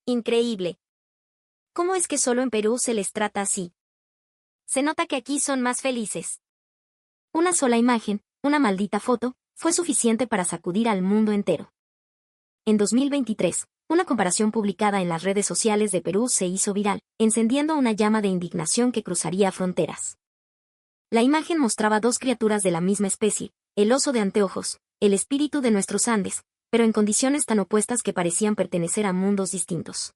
Increíble. ¿Cómo es que solo en Perú se les trata así? Se nota que aquí son más felices. Una sola imagen, una maldita foto, fue suficiente para sacudir al mundo entero. En 2023, una comparación publicada en las redes sociales de Perú se hizo viral, encendiendo una llama de indignación que cruzaría fronteras. La imagen mostraba dos criaturas de la misma especie, el oso de anteojos, el espíritu de nuestros Andes, pero en condiciones tan opuestas que parecían pertenecer a mundos distintos.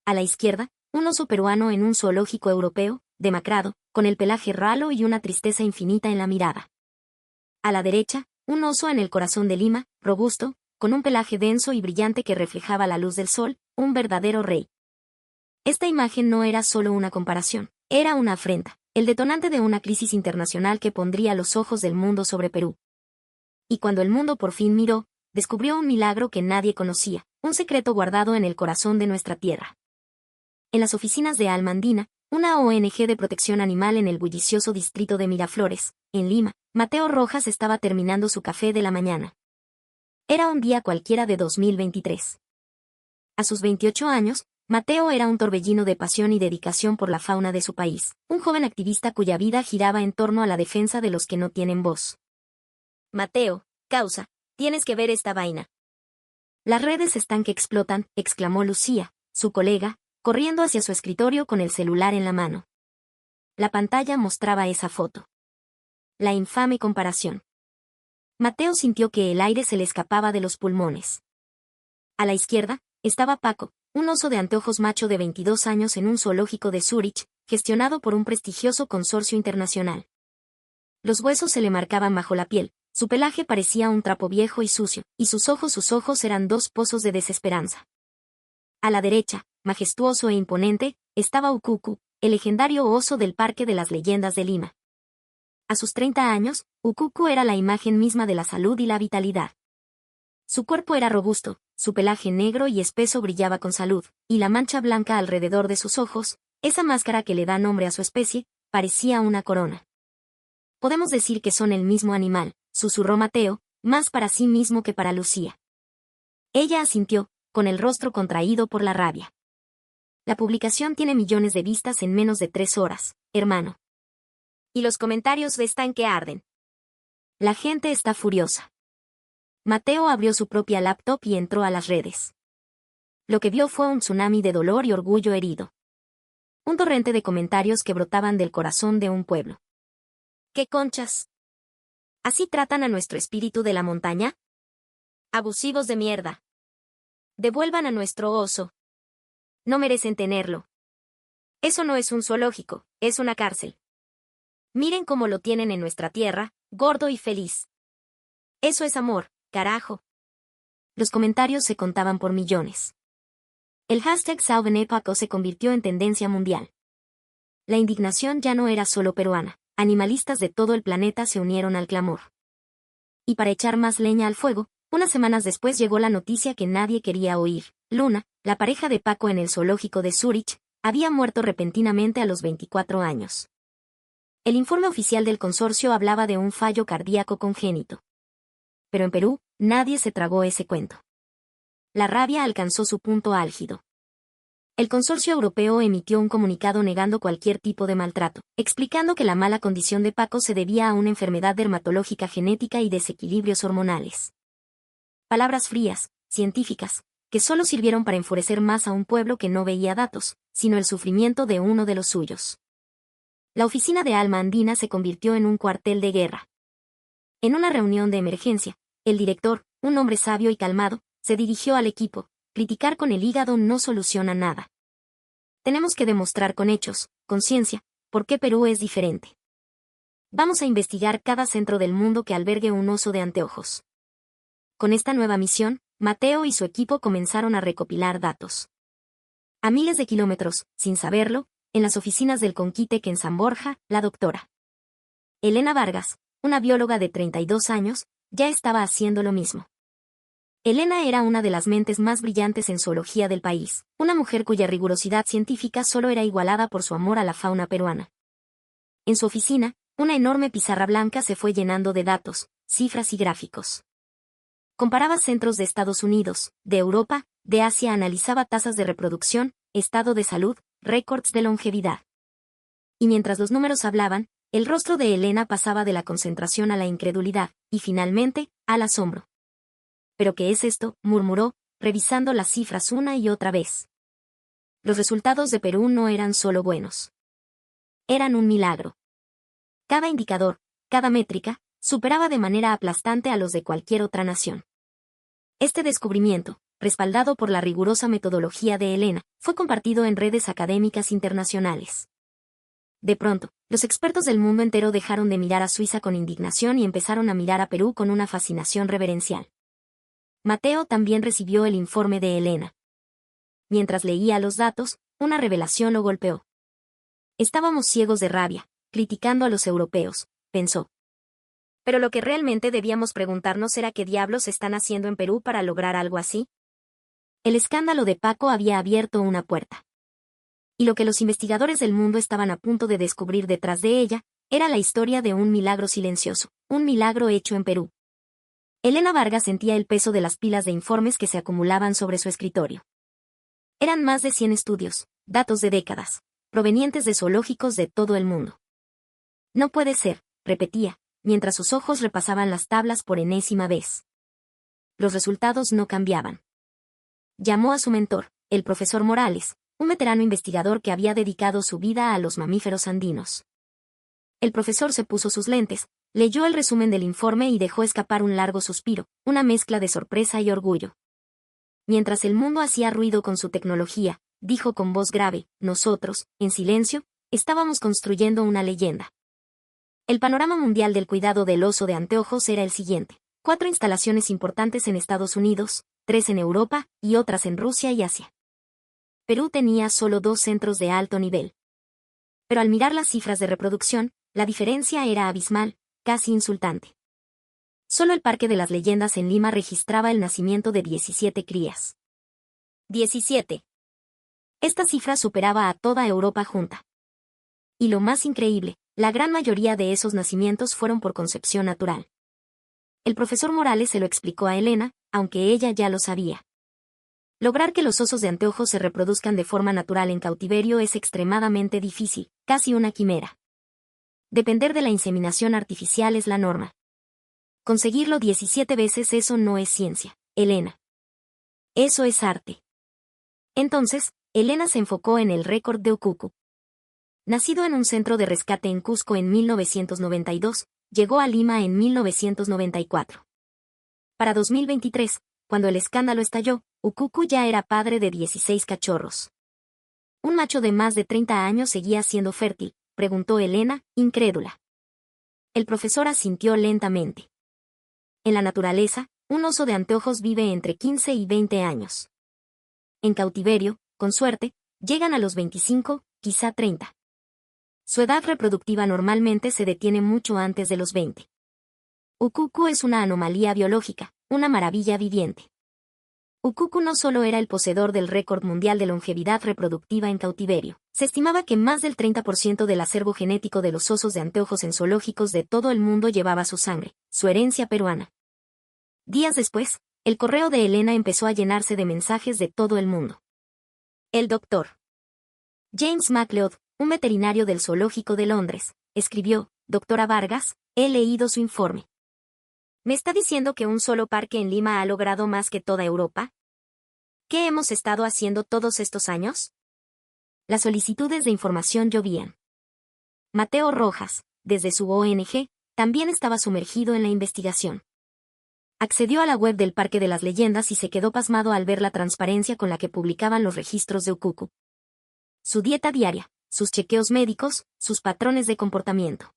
A la izquierda, un oso peruano en un zoológico europeo, demacrado, con el pelaje ralo y una tristeza infinita en la mirada. A la derecha, un oso en el corazón de Lima, robusto, con un pelaje denso y brillante que reflejaba la luz del sol, un verdadero rey. Esta imagen no era solo una comparación, era una afrenta, el detonante de una crisis internacional que pondría los ojos del mundo sobre Perú. Y cuando el mundo por fin miró, descubrió un milagro que nadie conocía, un secreto guardado en el corazón de nuestra tierra. En las oficinas de Alma Andina, una ONG de protección animal en el bullicioso distrito de Miraflores, en Lima, Mateo Rojas estaba terminando su café de la mañana. Era un día cualquiera de 2023. A sus 28 años, Mateo era un torbellino de pasión y dedicación por la fauna de su país, un joven activista cuya vida giraba en torno a la defensa de los que no tienen voz. Mateo, causa, tienes que ver esta vaina. Las redes están que explotan, exclamó Lucía, su colega, corriendo hacia su escritorio con el celular en la mano. La pantalla mostraba esa foto. La infame comparación. Mateo sintió que el aire se le escapaba de los pulmones. A la izquierda, estaba Paco, un oso de anteojos macho de 22 años en un zoológico de Zúrich, gestionado por un prestigioso consorcio internacional. Los huesos se le marcaban bajo la piel, su pelaje parecía un trapo viejo y sucio, y sus ojos eran dos pozos de desesperanza. A la derecha, majestuoso e imponente, estaba Ukuku, el legendario oso del Parque de las Leyendas de Lima. A sus 30 años, Ukuku era la imagen misma de la salud y la vitalidad. Su cuerpo era robusto, su pelaje negro y espeso brillaba con salud, y la mancha blanca alrededor de sus ojos, esa máscara que le da nombre a su especie, parecía una corona. Podemos decir que son el mismo animal, susurró Mateo, más para sí mismo que para Lucía. Ella asintió, con el rostro contraído por la rabia. La publicación tiene millones de vistas en menos de 3 horas, hermano. Y los comentarios están que arden. La gente está furiosa. Mateo abrió su propia laptop y entró a las redes. Lo que vio fue un tsunami de dolor y orgullo herido. Un torrente de comentarios que brotaban del corazón de un pueblo. ¡Qué conchas! ¿Así tratan a nuestro espíritu de la montaña? Abusivos de mierda. Devuelvan a nuestro oso. No merecen tenerlo. Eso no es un zoológico, es una cárcel. Miren cómo lo tienen en nuestra tierra, gordo y feliz. Eso es amor, carajo. Los comentarios se contaban por millones. El hashtag #SauveNePaco se convirtió en tendencia mundial. La indignación ya no era solo peruana, animalistas de todo el planeta se unieron al clamor. Y para echar más leña al fuego, unas semanas después llegó la noticia que nadie quería oír. Luna, la pareja de Paco en el zoológico de Zúrich, había muerto repentinamente a los 24 años. El informe oficial del consorcio hablaba de un fallo cardíaco congénito. Pero en Perú, nadie se tragó ese cuento. La rabia alcanzó su punto álgido. El consorcio europeo emitió un comunicado negando cualquier tipo de maltrato, explicando que la mala condición de Paco se debía a una enfermedad dermatológica genética y desequilibrios hormonales. Palabras frías, científicas, que solo sirvieron para enfurecer más a un pueblo que no veía datos, sino el sufrimiento de uno de los suyos. La oficina de Alma Andina se convirtió en un cuartel de guerra. En una reunión de emergencia, el director, un hombre sabio y calmado, se dirigió al equipo: criticar con el hígado no soluciona nada. Tenemos que demostrar con hechos, con ciencia, por qué Perú es diferente. Vamos a investigar cada centro del mundo que albergue un oso de anteojos. Con esta nueva misión, Mateo y su equipo comenzaron a recopilar datos. A miles de kilómetros, sin saberlo, en las oficinas del Conquitec en San Borja, la doctora Elena Vargas, una bióloga de 32 años, ya estaba haciendo lo mismo. Elena era una de las mentes más brillantes en zoología del país, una mujer cuya rigurosidad científica solo era igualada por su amor a la fauna peruana. En su oficina, una enorme pizarra blanca se fue llenando de datos, cifras y gráficos. Comparaba centros de Estados Unidos, de Europa, de Asia analizaba tasas de reproducción, estado de salud, récords de longevidad. Y mientras los números hablaban, el rostro de Elena pasaba de la concentración a la incredulidad, y finalmente, al asombro. ¿Pero qué es esto?, murmuró, revisando las cifras una y otra vez. Los resultados de Perú no eran solo buenos. Eran un milagro. Cada indicador, cada métrica, superaba de manera aplastante a los de cualquier otra nación. Este descubrimiento, respaldado por la rigurosa metodología de Elena, fue compartido en redes académicas internacionales. De pronto, los expertos del mundo entero dejaron de mirar a Suiza con indignación y empezaron a mirar a Perú con una fascinación reverencial. Mateo también recibió el informe de Elena. Mientras leía los datos, una revelación lo golpeó. Estábamos ciegos de rabia, criticando a los europeos, pensó. Pero lo que realmente debíamos preguntarnos era qué diablos están haciendo en Perú para lograr algo así. El escándalo de Paco había abierto una puerta. Y lo que los investigadores del mundo estaban a punto de descubrir detrás de ella, era la historia de un milagro silencioso, un milagro hecho en Perú. Elena Vargas sentía el peso de las pilas de informes que se acumulaban sobre su escritorio. Eran más de 100 estudios, datos de décadas, provenientes de zoológicos de todo el mundo. No puede ser, repetía, mientras sus ojos repasaban las tablas por enésima vez. Los resultados no cambiaban. Llamó a su mentor, el profesor Morales, un veterano investigador que había dedicado su vida a los mamíferos andinos. El profesor se puso sus lentes, leyó el resumen del informe y dejó escapar un largo suspiro, una mezcla de sorpresa y orgullo. Mientras el mundo hacía ruido con su tecnología, dijo con voz grave, nosotros, en silencio, estábamos construyendo una leyenda. El panorama mundial del cuidado del oso de anteojos era el siguiente: 4 instalaciones importantes en Estados Unidos, 3 en Europa, y otras en Rusia y Asia. Perú tenía solo 2 centros de alto nivel. Pero al mirar las cifras de reproducción, la diferencia era abismal, casi insultante. Solo el Parque de las Leyendas en Lima registraba el nacimiento de 17 crías. 17. Esta cifra superaba a toda Europa junta. Y lo más increíble, la gran mayoría de esos nacimientos fueron por concepción natural. El profesor Morales se lo explicó a Elena, aunque ella ya lo sabía. Lograr que los osos de anteojos se reproduzcan de forma natural en cautiverio es extremadamente difícil, casi una quimera. Depender de la inseminación artificial es la norma. Conseguirlo 17 veces, eso no es ciencia, Elena. Eso es arte. Entonces, Elena se enfocó en el récord de Ukuku. Nacido en un centro de rescate en Cusco en 1992, llegó a Lima en 1994. Para 2023, cuando el escándalo estalló, Ukuku ya era padre de 16 cachorros. ¿Un macho de más de 30 años seguía siendo fértil?, preguntó Elena, incrédula. El profesor asintió lentamente. En la naturaleza, un oso de anteojos vive entre 15 y 20 años. En cautiverio, con suerte, llegan a los 25, quizá 30. Su edad reproductiva normalmente se detiene mucho antes de los 20. Ukuku es una anomalía biológica, una maravilla viviente. Ukuku no solo era el poseedor del récord mundial de longevidad reproductiva en cautiverio. Se estimaba que más del 30% del acervo genético de los osos de anteojos en zoológicos de todo el mundo llevaba su sangre, su herencia peruana. Días después, el correo de Elena empezó a llenarse de mensajes de todo el mundo. El doctor James MacLeod, un veterinario del Zoológico de Londres, escribió: Doctora Vargas, he leído su informe. ¿Me está diciendo que un solo parque en Lima ha logrado más que toda Europa? ¿Qué hemos estado haciendo todos estos años? Las solicitudes de información llovían. Mateo Rojas, desde su ONG, también estaba sumergido en la investigación. Accedió a la web del Parque de las Leyendas y se quedó pasmado al ver la transparencia con la que publicaban los registros de Ukuku. Su dieta diaria, sus chequeos médicos, sus patrones de comportamiento.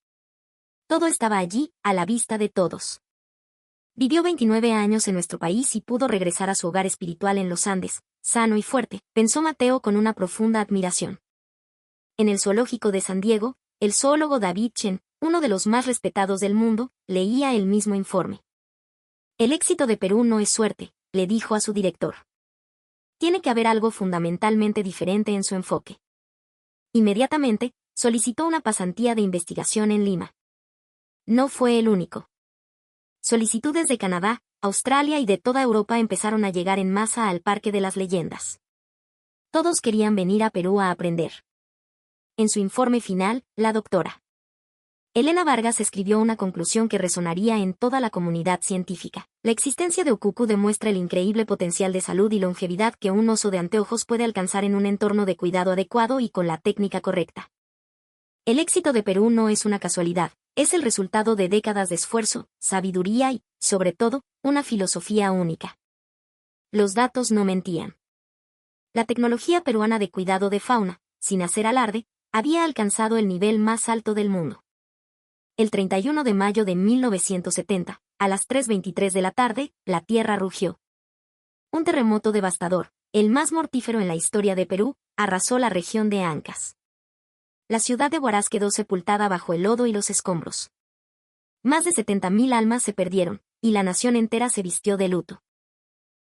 Todo estaba allí, a la vista de todos. Vivió 29 años en nuestro país y pudo regresar a su hogar espiritual en los Andes, sano y fuerte, pensó Mateo con una profunda admiración. En el zoológico de San Diego, el zoólogo David Chen, uno de los más respetados del mundo, leía el mismo informe. El éxito de Perú no es suerte, le dijo a su director. Tiene que haber algo fundamentalmente diferente en su enfoque. Inmediatamente, solicitó una pasantía de investigación en Lima. No fue el único. Solicitudes de Canadá, Australia y de toda Europa empezaron a llegar en masa al Parque de las Leyendas. Todos querían venir a Perú a aprender. En su informe final, la doctora Elena Vargas escribió una conclusión que resonaría en toda la comunidad científica. La existencia de Ukuku demuestra el increíble potencial de salud y longevidad que un oso de anteojos puede alcanzar en un entorno de cuidado adecuado y con la técnica correcta. El éxito de Perú no es una casualidad, es el resultado de décadas de esfuerzo, sabiduría y, sobre todo, una filosofía única. Los datos no mentían. La tecnología peruana de cuidado de fauna, sin hacer alarde, había alcanzado el nivel más alto del mundo. El 31 de mayo de 1970, a las 3:23 de la tarde, la tierra rugió. Un terremoto devastador, el más mortífero en la historia de Perú, arrasó la región de Ancash. La ciudad de Huaraz quedó sepultada bajo el lodo y los escombros. Más de 70.000 almas se perdieron, y la nación entera se vistió de luto.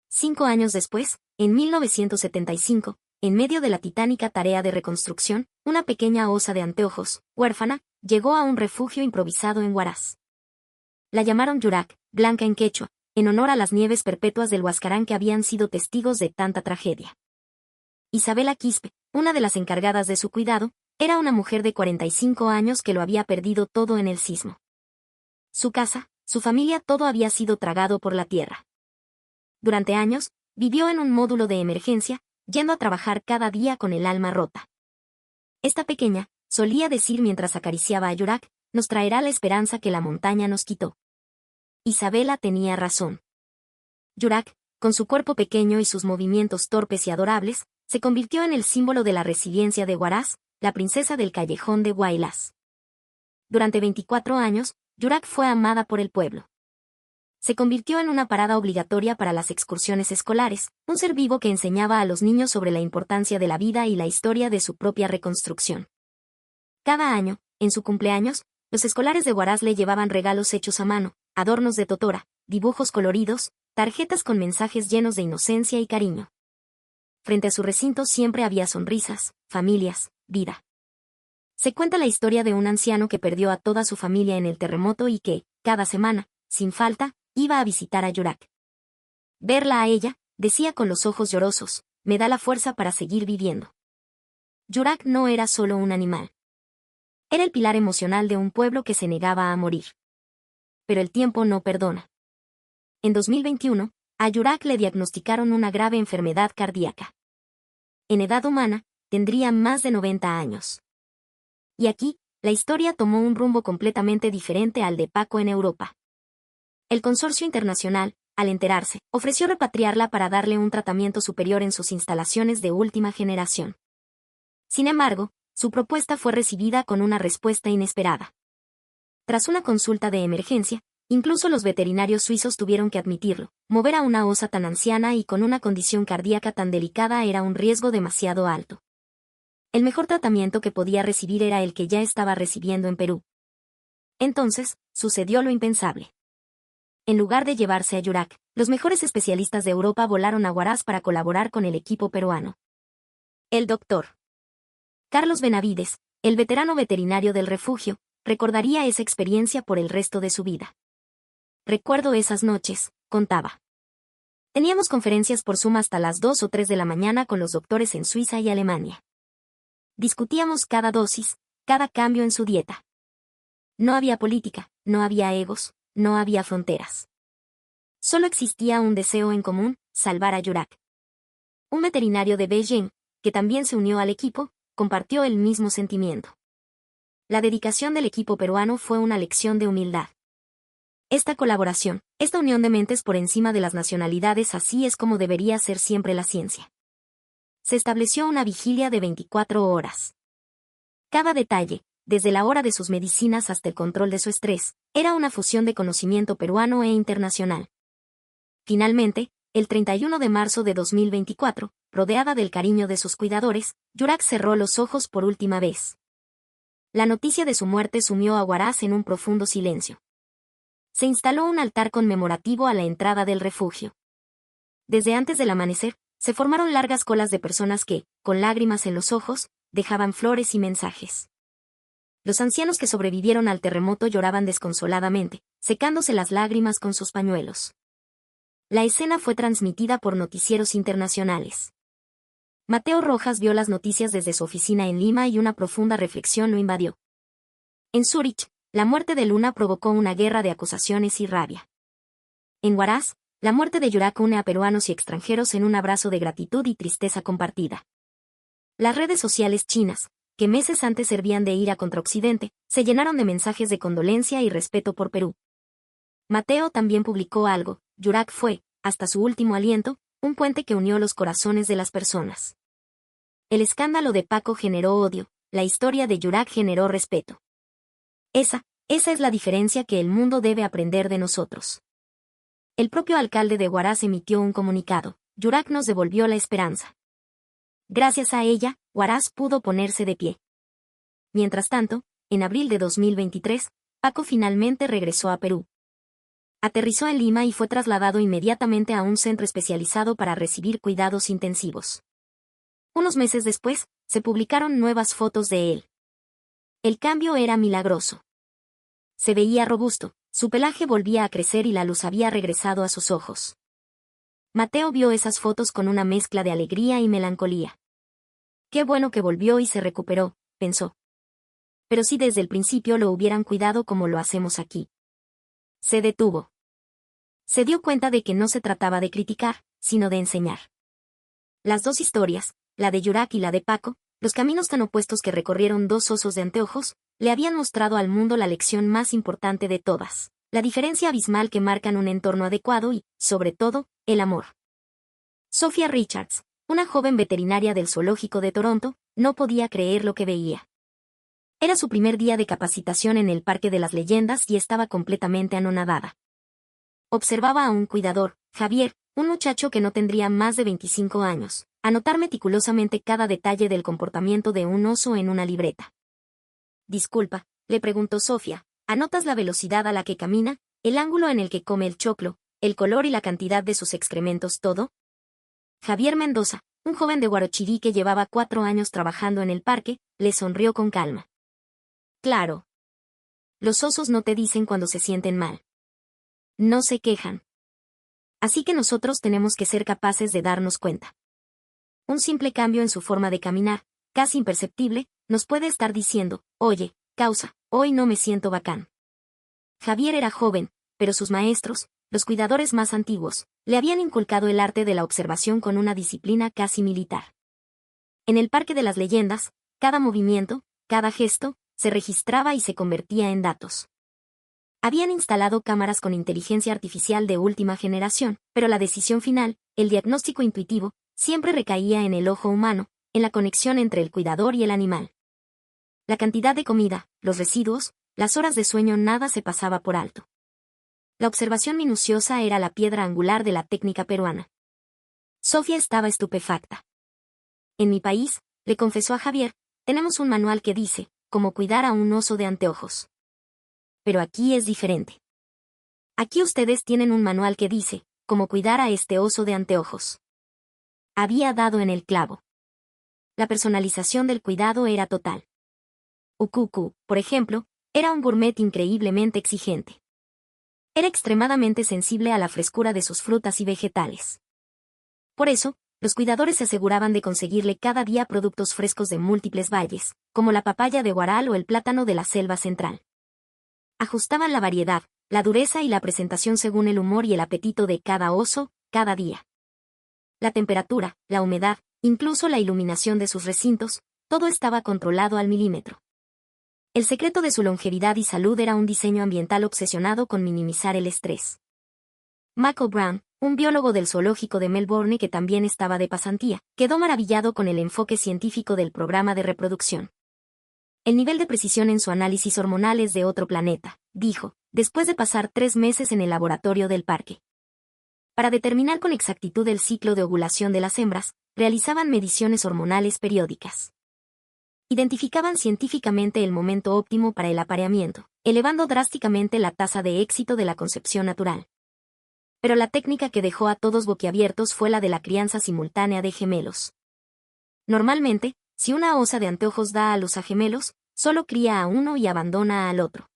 5 años después, en 1975, en medio de la titánica tarea de reconstrucción, una pequeña osa de anteojos, huérfana, llegó a un refugio improvisado en Huaraz. La llamaron Yurak, blanca en quechua, en honor a las nieves perpetuas del Huascarán que habían sido testigos de tanta tragedia. Isabela Quispe, una de las encargadas de su cuidado, era una mujer de 45 años que lo había perdido todo en el sismo. Su casa, su familia, todo había sido tragado por la tierra. Durante años, vivió en un módulo de emergencia, yendo a trabajar cada día con el alma rota. Esta pequeña, solía decir mientras acariciaba a Yurak, nos traerá la esperanza que la montaña nos quitó. Isabela tenía razón. Yurak, con su cuerpo pequeño y sus movimientos torpes y adorables, se convirtió en el símbolo de la resiliencia de Huaraz, la princesa del callejón de Huaylas. Durante 24 años, Yurak fue amada por el pueblo. Se convirtió en una parada obligatoria para las excursiones escolares, un ser vivo que enseñaba a los niños sobre la importancia de la vida y la historia de su propia reconstrucción. Cada año, en su cumpleaños, los escolares de Huaraz le llevaban regalos hechos a mano, adornos de totora, dibujos coloridos, tarjetas con mensajes llenos de inocencia y cariño. Frente a su recinto siempre había sonrisas, familias, vida. Se cuenta la historia de un anciano que perdió a toda su familia en el terremoto y que, cada semana, sin falta, iba a visitar a Yurak. Verla a ella, decía con los ojos llorosos, me da la fuerza para seguir viviendo. Yurak no era solo un animal. Era el pilar emocional de un pueblo que se negaba a morir. Pero el tiempo no perdona. En 2021, a Yurak le diagnosticaron una grave enfermedad cardíaca. En edad humana, tendría más de 90 años. Y aquí, la historia tomó un rumbo completamente diferente al de Paco en Europa. El consorcio internacional, al enterarse, ofreció repatriarla para darle un tratamiento superior en sus instalaciones de última generación. Sin embargo, su propuesta fue recibida con una respuesta inesperada. Tras una consulta de emergencia, incluso los veterinarios suizos tuvieron que admitirlo, mover a una osa tan anciana y con una condición cardíaca tan delicada era un riesgo demasiado alto. El mejor tratamiento que podía recibir era el que ya estaba recibiendo en Perú. Entonces, sucedió lo impensable. En lugar de llevarse a Yurak, los mejores especialistas de Europa volaron a Huaraz para colaborar con el equipo peruano. El doctor Carlos Benavides, el veterano veterinario del refugio, recordaría esa experiencia por el resto de su vida. Recuerdo esas noches, contaba. Teníamos conferencias por Zoom hasta las 2 o 3 de la mañana con los doctores en Suiza y Alemania. Discutíamos cada dosis, cada cambio en su dieta. No había política, no había egos, no había fronteras. Solo existía un deseo en común, salvar a Yurak. Un veterinario de Beijing, que también se unió al equipo, compartió el mismo sentimiento. La dedicación del equipo peruano fue una lección de humildad. Esta colaboración, esta unión de mentes por encima de las nacionalidades, así es como debería ser siempre la ciencia. Se estableció una vigilia de 24 horas. Cada detalle, desde la hora de sus medicinas hasta el control de su estrés, era una fusión de conocimiento peruano e internacional. Finalmente, el 31 de marzo de 2024, rodeada del cariño de sus cuidadores, Yurak cerró los ojos por última vez. La noticia de su muerte sumió a Huaraz en un profundo silencio. Se instaló un altar conmemorativo a la entrada del refugio. Desde antes del amanecer, se formaron largas colas de personas que, con lágrimas en los ojos, dejaban flores y mensajes. Los ancianos que sobrevivieron al terremoto lloraban desconsoladamente, secándose las lágrimas con sus pañuelos. La escena fue transmitida por noticieros internacionales. Mateo Rojas vio las noticias desde su oficina en Lima y una profunda reflexión lo invadió. En Zúrich, la muerte de Luna provocó una guerra de acusaciones y rabia. En Huaraz, la muerte de Yurak une a peruanos y extranjeros en un abrazo de gratitud y tristeza compartida. Las redes sociales chinas, que meses antes servían de ira contra Occidente, se llenaron de mensajes de condolencia y respeto por Perú. Mateo también publicó algo: Yurak fue, hasta su último aliento, un puente que unió los corazones de las personas. El escándalo de Paco generó odio, la historia de Yurak generó respeto. Esa es la diferencia que el mundo debe aprender de nosotros. El propio alcalde de Huaraz emitió un comunicado: Yurak nos devolvió la esperanza. Gracias a ella, Huaraz pudo ponerse de pie. Mientras tanto, en abril de 2023, Paco finalmente regresó a Perú. Aterrizó en Lima y fue trasladado inmediatamente a un centro especializado para recibir cuidados intensivos. Unos meses después, se publicaron nuevas fotos de él. El cambio era milagroso. Se veía robusto, su pelaje volvía a crecer y la luz había regresado a sus ojos. Mateo vio esas fotos con una mezcla de alegría y melancolía. Qué bueno que volvió y se recuperó, pensó. Pero si desde el principio lo hubieran cuidado como lo hacemos aquí. Se detuvo. Se dio cuenta de que no se trataba de criticar, sino de enseñar. Las dos historias, la de Yurak y la de Paco, los caminos tan opuestos que recorrieron dos osos de anteojos, le habían mostrado al mundo la lección más importante de todas: la diferencia abismal que marcan un entorno adecuado y, sobre todo, el amor. Sophia Richards, una joven veterinaria del zoológico de Toronto, no podía creer lo que veía. Era su primer día de capacitación en el Parque de las Leyendas y estaba completamente anonadada. Observaba a un cuidador, Javier, un muchacho que no tendría más de 25 años, anotar meticulosamente cada detalle del comportamiento de un oso en una libreta. Disculpa, le preguntó Sophia, ¿anotas la velocidad a la que camina, el ángulo en el que come el choclo, el color y la cantidad de sus excrementos, todo? Javier Mendoza, un joven de Huarochirí que llevaba 4 años trabajando en el parque, le sonrió con calma. Claro. Los osos no te dicen cuando se sienten mal. No se quejan. Así que nosotros tenemos que ser capaces de darnos cuenta. Un simple cambio en su forma de caminar, casi imperceptible, nos puede estar diciendo: oye, causa, hoy no me siento bacán. Javier era joven, pero sus maestros, los cuidadores más antiguos, le habían inculcado el arte de la observación con una disciplina casi militar. En el Parque de las Leyendas, cada movimiento, cada gesto, se registraba y se convertía en datos. Habían instalado cámaras con inteligencia artificial de última generación, pero la decisión final, el diagnóstico intuitivo, siempre recaía en el ojo humano, en la conexión entre el cuidador y el animal. La cantidad de comida, los residuos, las horas de sueño, nada se pasaba por alto. La observación minuciosa era la piedra angular de la técnica peruana. Sophia estaba estupefacta. En mi país, le confesó a Javier, tenemos un manual que dice cómo cuidar a un oso de anteojos. Pero aquí es diferente. Aquí ustedes tienen un manual que dice cómo cuidar a este oso de anteojos. Había dado en el clavo. La personalización del cuidado era total. Ukuku, por ejemplo, era un gourmet increíblemente exigente. Era extremadamente sensible a la frescura de sus frutas y vegetales. Por eso, los cuidadores se aseguraban de conseguirle cada día productos frescos de múltiples valles, como la papaya de Huaral o el plátano de la selva central. Ajustaban la variedad, la dureza y la presentación según el humor y el apetito de cada oso, cada día. La temperatura, la humedad, incluso la iluminación de sus recintos, todo estaba controlado al milímetro. El secreto de su longevidad y salud era un diseño ambiental obsesionado con minimizar el estrés. Michael Brown, un biólogo del zoológico de Melbourne que también estaba de pasantía, quedó maravillado con el enfoque científico del programa de reproducción. El nivel de precisión en su análisis hormonal es de otro planeta, dijo, después de pasar 3 meses en el laboratorio del parque. Para determinar con exactitud el ciclo de ovulación de las hembras, realizaban mediciones hormonales periódicas. Identificaban científicamente el momento óptimo para el apareamiento, elevando drásticamente la tasa de éxito de la concepción natural. Pero la técnica que dejó a todos boquiabiertos fue la de la crianza simultánea de gemelos. Normalmente, si una osa de anteojos da a luz a gemelos, solo cría a uno y abandona al otro.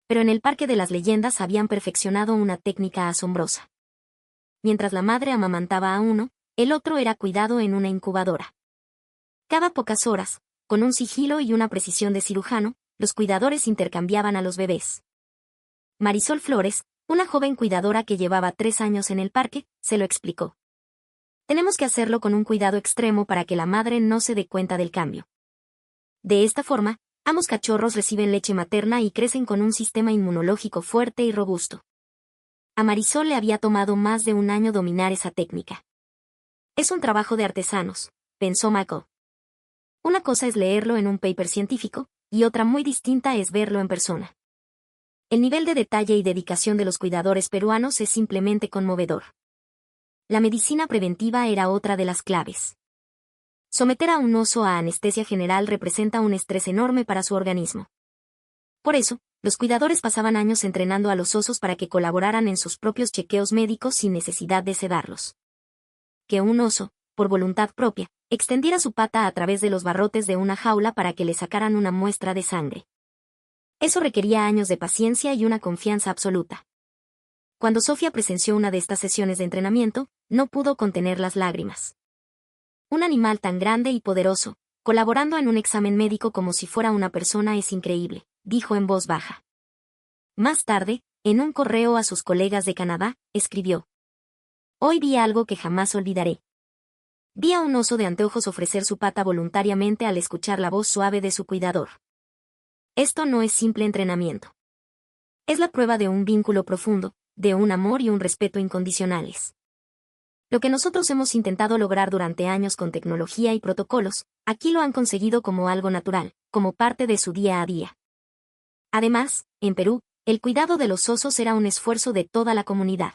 Pero en el Parque de las Leyendas habían perfeccionado una técnica asombrosa. Mientras la madre amamantaba a uno, el otro era cuidado en una incubadora. Cada pocas horas, con un sigilo y una precisión de cirujano, los cuidadores intercambiaban a los bebés. Marisol Flores, una joven cuidadora que llevaba 3 años en el parque, se lo explicó. Tenemos que hacerlo con un cuidado extremo para que la madre no se dé cuenta del cambio. De esta forma, ambos cachorros reciben leche materna y crecen con un sistema inmunológico fuerte y robusto. A Marisol le había tomado más de 1 año dominar esa técnica. Es un trabajo de artesanos, pensó Michael. Una cosa es leerlo en un paper científico, y otra muy distinta es verlo en persona. El nivel de detalle y dedicación de los cuidadores peruanos es simplemente conmovedor. La medicina preventiva era otra de las claves. Someter a un oso a anestesia general representa un estrés enorme para su organismo. Por eso, los cuidadores pasaban años entrenando a los osos para que colaboraran en sus propios chequeos médicos sin necesidad de sedarlos. Que un oso, por voluntad propia, extendiera su pata a través de los barrotes de una jaula para que le sacaran una muestra de sangre. Eso requería años de paciencia y una confianza absoluta. Cuando Sofía presenció una de estas sesiones de entrenamiento, no pudo contener las lágrimas. Un animal tan grande y poderoso, colaborando en un examen médico como si fuera una persona es increíble, dijo en voz baja. Más tarde, en un correo a sus colegas de Canadá, escribió: Hoy vi algo que jamás olvidaré. Vi a un oso de anteojos ofrecer su pata voluntariamente al escuchar la voz suave de su cuidador. Esto no es simple entrenamiento. Es la prueba de un vínculo profundo, de un amor y un respeto incondicionales. Lo que nosotros hemos intentado lograr durante años con tecnología y protocolos, aquí lo han conseguido como algo natural, como parte de su día a día. Además, en Perú, el cuidado de los osos era un esfuerzo de toda la comunidad.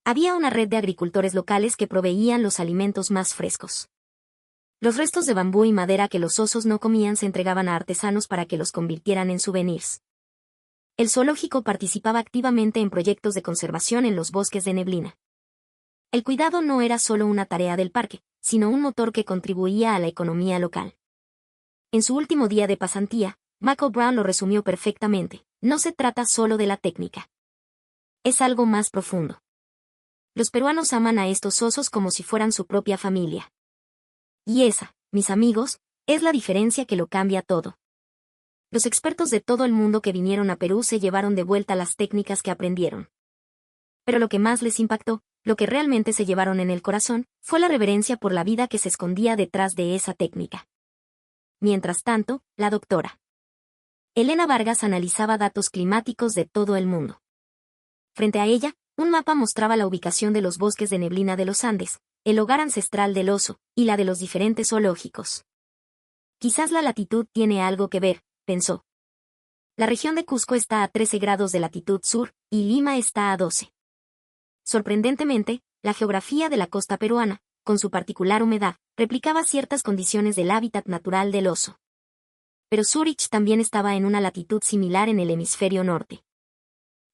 Había una red de agricultores locales que proveían los alimentos más frescos. Los restos de bambú y madera que los osos no comían se entregaban a artesanos para que los convirtieran en souvenirs. El zoológico participaba activamente en proyectos de conservación en los bosques de neblina. El cuidado no era solo una tarea del parque, sino un motor que contribuía a la economía local. En su último día de pasantía, Michael Brown lo resumió perfectamente: no se trata solo de la técnica. Es algo más profundo. Los peruanos aman a estos osos como si fueran su propia familia. Y esa, mis amigos, es la diferencia que lo cambia todo. Los expertos de todo el mundo que vinieron a Perú se llevaron de vuelta las técnicas que aprendieron. Pero lo que más les impactó, lo que realmente se llevaron en el corazón, fue la reverencia por la vida que se escondía detrás de esa técnica. Mientras tanto, la doctora Elena Vargas analizaba datos climáticos de todo el mundo. Frente a ella, un mapa mostraba la ubicación de los bosques de neblina de los Andes, el hogar ancestral del oso, y la de los diferentes zoológicos. Quizás la latitud tiene algo que ver, pensó. La región de Cusco está a 13 grados de latitud sur, y Lima está a 12. Sorprendentemente, la geografía de la costa peruana, con su particular humedad, replicaba ciertas condiciones del hábitat natural del oso. Pero Zúrich también estaba en una latitud similar en el hemisferio norte.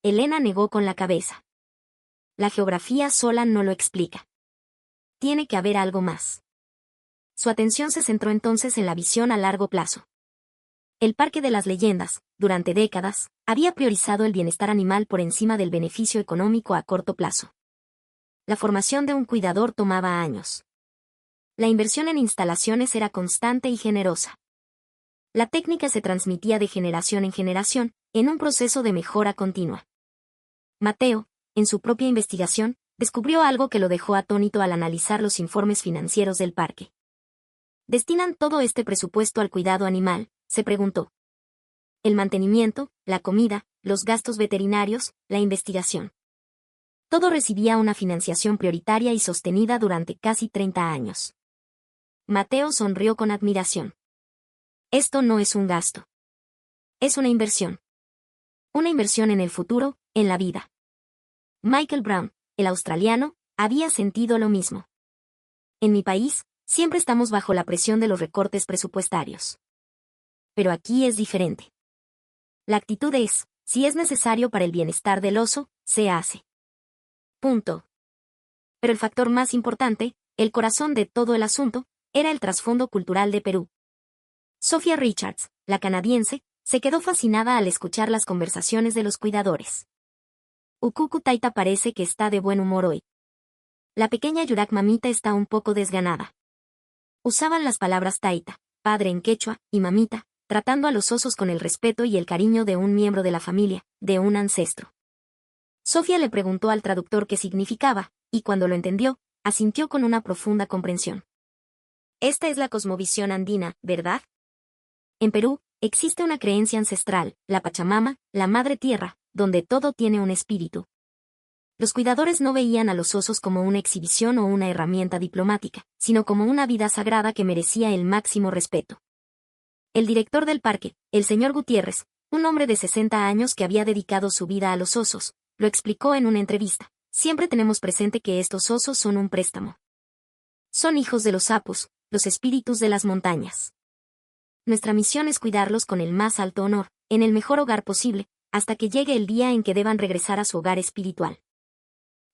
Elena negó con la cabeza. La geografía sola no lo explica. Tiene que haber algo más. Su atención se centró entonces en la visión a largo plazo. El Parque de las Leyendas, durante décadas, había priorizado el bienestar animal por encima del beneficio económico a corto plazo. La formación de un cuidador tomaba años. La inversión en instalaciones era constante y generosa. La técnica se transmitía de generación en generación, en un proceso de mejora continua. Mateo, en su propia investigación, descubrió algo que lo dejó atónito al analizar los informes financieros del parque. ¿Destinan todo este presupuesto al cuidado animal?, se preguntó. El mantenimiento, la comida, los gastos veterinarios, la investigación. Todo recibía una financiación prioritaria y sostenida durante casi 30 años. Mateo sonrió con admiración. Esto no es un gasto. Es una inversión. Una inversión en el futuro, en la vida. Michael Brown, el australiano, había sentido lo mismo. En mi país, siempre estamos bajo la presión de los recortes presupuestarios. Pero aquí es diferente. La actitud es: si es necesario para el bienestar del oso, se hace. Punto. Pero el factor más importante, el corazón de todo el asunto, era el trasfondo cultural de Perú. Sophia Richards, la canadiense, se quedó fascinada al escuchar las conversaciones de los cuidadores. Ukuku Taita parece que está de buen humor hoy. La pequeña Yurak mamita está un poco desganada. Usaban las palabras Taita, padre en quechua, y mamita, tratando a los osos con el respeto y el cariño de un miembro de la familia, de un ancestro. Sophia le preguntó al traductor qué significaba, y cuando lo entendió, asintió con una profunda comprensión. Esta es la cosmovisión andina, ¿verdad? En Perú, existe una creencia ancestral, la Pachamama, la Madre Tierra, donde todo tiene un espíritu. Los cuidadores no veían a los osos como una exhibición o una herramienta diplomática, sino como una vida sagrada que merecía el máximo respeto. El director del parque, el señor Gutiérrez, un hombre de 60 años que había dedicado su vida a los osos, lo explicó en una entrevista. Siempre tenemos presente que estos osos son un préstamo. Son hijos de los sapos, los espíritus de las montañas. Nuestra misión es cuidarlos con el más alto honor, en el mejor hogar posible, hasta que llegue el día en que deban regresar a su hogar espiritual.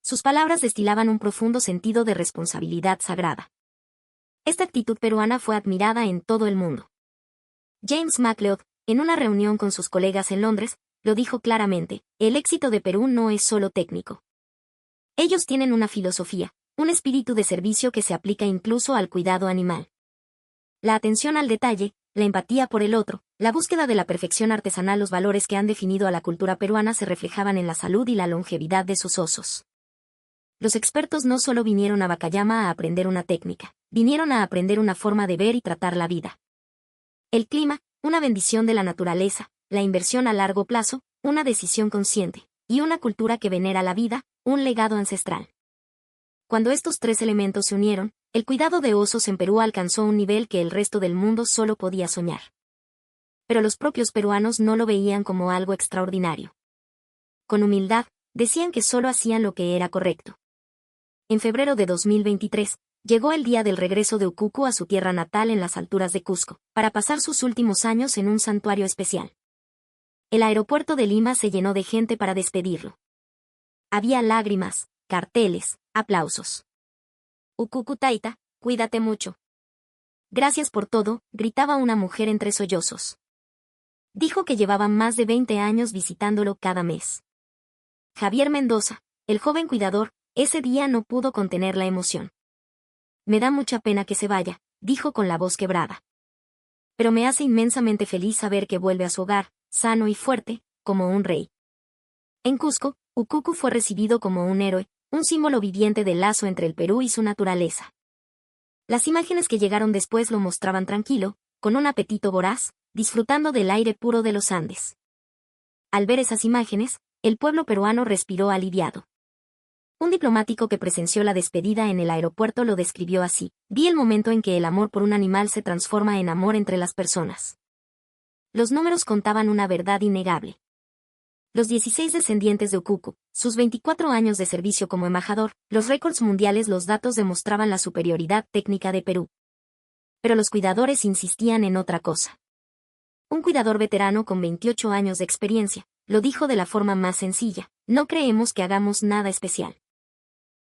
Sus palabras destilaban un profundo sentido de responsabilidad sagrada. Esta actitud peruana fue admirada en todo el mundo. James MacLeod, en una reunión con sus colegas en Londres, lo dijo claramente: el éxito de Perú no es solo técnico. Ellos tienen una filosofía, un espíritu de servicio que se aplica incluso al cuidado animal. La atención al detalle, la empatía por el otro, la búsqueda de la perfección artesanal, los valores que han definido a la cultura peruana se reflejaban en la salud y la longevidad de sus osos. Los expertos no solo vinieron a Wakayama a aprender una técnica, vinieron a aprender una forma de ver y tratar la vida. El clima, una bendición de la naturaleza, la inversión a largo plazo, una decisión consciente, y una cultura que venera la vida, un legado ancestral. Cuando estos tres elementos se unieron, el cuidado de osos en Perú alcanzó un nivel que el resto del mundo solo podía soñar. Pero los propios peruanos no lo veían como algo extraordinario. Con humildad, decían que solo hacían lo que era correcto. En febrero de 2023, llegó el día del regreso de Ukuku a su tierra natal en las alturas de Cusco, para pasar sus últimos años en un santuario especial. El aeropuerto de Lima se llenó de gente para despedirlo. Había lágrimas, carteles, aplausos. Ukuku Taita, cuídate mucho. Gracias por todo, gritaba una mujer entre sollozos. Dijo que llevaba más de 20 años visitándolo cada mes. Javier Mendoza, el joven cuidador, ese día no pudo contener la emoción. Me da mucha pena que se vaya, dijo con la voz quebrada. Pero me hace inmensamente feliz saber que vuelve a su hogar, sano y fuerte, como un rey. En Cusco, Ukuku fue recibido como un héroe, un símbolo viviente del lazo entre el Perú y su naturaleza. Las imágenes que llegaron después lo mostraban tranquilo, con un apetito voraz, disfrutando del aire puro de los Andes. Al ver esas imágenes, el pueblo peruano respiró aliviado. Un diplomático que presenció la despedida en el aeropuerto lo describió así: vi el momento en que el amor por un animal se transforma en amor entre las personas. Los números contaban una verdad innegable. Los 16 descendientes de Ukuku, sus 24 años de servicio como embajador, los récords mundiales, los datos demostraban la superioridad técnica de Perú. Pero los cuidadores insistían en otra cosa. Un cuidador veterano con 28 años de experiencia, lo dijo de la forma más sencilla: no creemos que hagamos nada especial.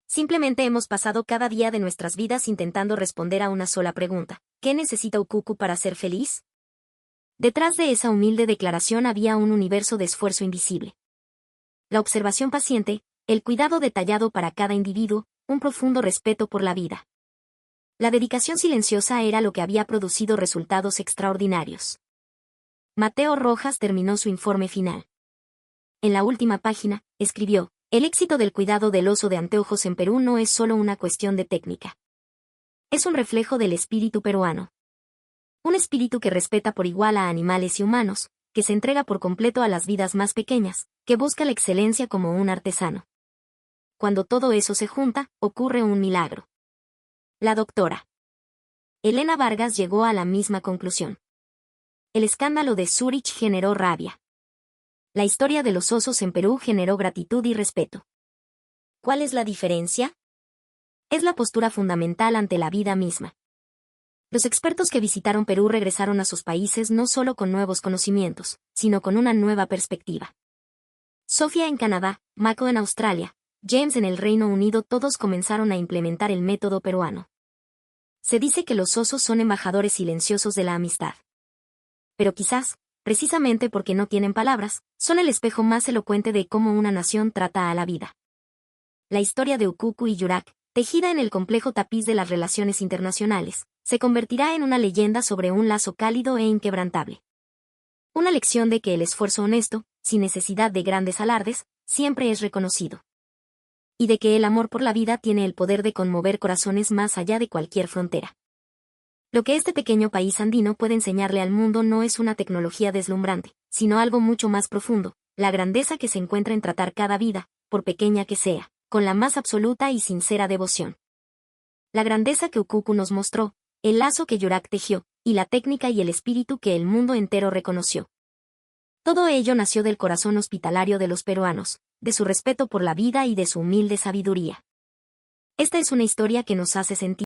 Simplemente hemos pasado cada día de nuestras vidas intentando responder a una sola pregunta: ¿qué necesita Ukuku para ser feliz? Detrás de esa humilde declaración había un universo de esfuerzo invisible. La observación paciente, el cuidado detallado para cada individuo, un profundo respeto por la vida. La dedicación silenciosa era lo que había producido resultados extraordinarios. Mateo Rojas terminó su informe final. En la última página, escribió: el éxito del cuidado del oso de anteojos en Perú no es solo una cuestión de técnica. Es un reflejo del espíritu peruano. Un espíritu que respeta por igual a animales y humanos, que se entrega por completo a las vidas más pequeñas, que busca la excelencia como un artesano. Cuando todo eso se junta, ocurre un milagro. La doctora Elena Vargas llegó a la misma conclusión. El escándalo de Zúrich generó rabia. La historia de los osos en Perú generó gratitud y respeto. ¿Cuál es la diferencia? Es la postura fundamental ante la vida misma. Los expertos que visitaron Perú regresaron a sus países no solo con nuevos conocimientos, sino con una nueva perspectiva. Sophia en Canadá, Mako en Australia, James en el Reino Unido, todos comenzaron a implementar el método peruano. Se dice que los osos son embajadores silenciosos de la amistad. pero quizás, precisamente porque no tienen palabras, son el espejo más elocuente de cómo una nación trata a la vida. La historia de Ukuku y Yurak, tejida en el complejo tapiz de las relaciones internacionales, se convertirá en una leyenda sobre un lazo cálido e inquebrantable. Una lección de que el esfuerzo honesto, sin necesidad de grandes alardes, siempre es reconocido. Y de que el amor por la vida tiene el poder de conmover corazones más allá de cualquier frontera. Lo que este pequeño país andino puede enseñarle al mundo no es una tecnología deslumbrante, sino algo mucho más profundo, la grandeza que se encuentra en tratar cada vida, por pequeña que sea, con la más absoluta y sincera devoción. La grandeza que Ukuku nos mostró, el lazo que Yurak tejió, y la técnica y el espíritu que el mundo entero reconoció. Todo ello nació del corazón hospitalario de los peruanos, de su respeto por la vida y de su humilde sabiduría. Esta es una historia que nos hace sentir